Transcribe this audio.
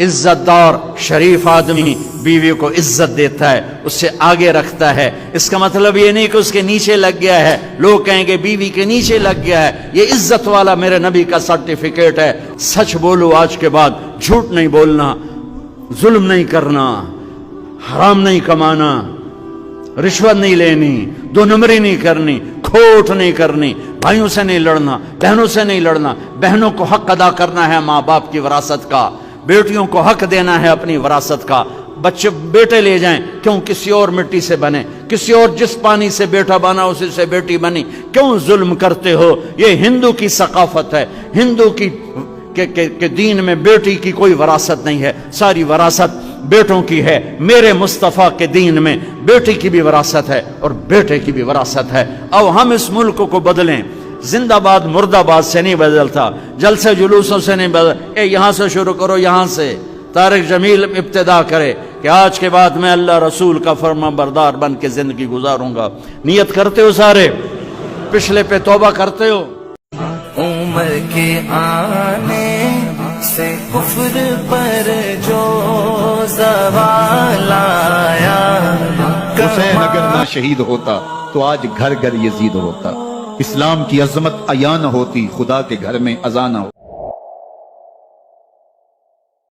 عزت دار شریف آدمی بیوی کو عزت دیتا ہے، اس سے آگے رکھتا ہے۔ اس کا مطلب یہ نہیں کہ اس کے نیچے لگ گیا ہے، لوگ کہیں گے بیوی کے نیچے لگ گیا ہے، یہ عزت والا میرے نبی کا سرٹیفکیٹ ہے۔ سچ بولو آج کے بعد، جھوٹ نہیں بولنا، ظلم نہیں کرنا، حرام نہیں کمانا، رشوت نہیں لینی، دو نمبری نہیں کرنی، کھوٹ نہیں کرنی، بھائیوں سے نہیں لڑنا، بہنوں سے نہیں لڑنا، بہنوں کو حق ادا کرنا ہے ماں باپ کی وراثت کا، بیٹیوں کو حق دینا ہے اپنی وراثت کا۔ بچے بیٹے لے جائیں، کیوں کسی اور مٹی سے بنے، کسی اور جس پانی سے بیٹا بنا اسی سے بیٹی بنی، کیوں ظلم کرتے ہو؟ یہ ہندو کی ثقافت ہے، ہندو کی کہ دین میں بیٹی کی کوئی وراثت نہیں ہے، ساری وراثت بیٹوں کی ہے۔ میرے مصطفیٰ کے دین میں بیٹی کی بھی وراثت ہے اور بیٹے کی بھی وراثت ہے۔ اب ہم اس ملک کو بدلیں، زندہ باد مرد آباد سے نہیں بدلتا، جلسے جلوسوں سے نہیں بدل، یہاں سے شروع کرو، یہاں سے طارق جمیل ابتدا کرے کہ آج کے بعد میں اللہ رسول کا فرما بردار بن کے زندگی گزاروں گا۔ نیت کرتے ہو سارے؟ پچھلے پہ توبہ کرتے ہو؟ عمر کے آنے سے کفر پر جو زوال آیا، حسین اگر نہ شہید ہوتا تو آج گھر گھر یزید ہوتا، اسلام کی عظمت عیاں نہ ہوتی، خدا کے گھر میں اذان نہ ہوتی۔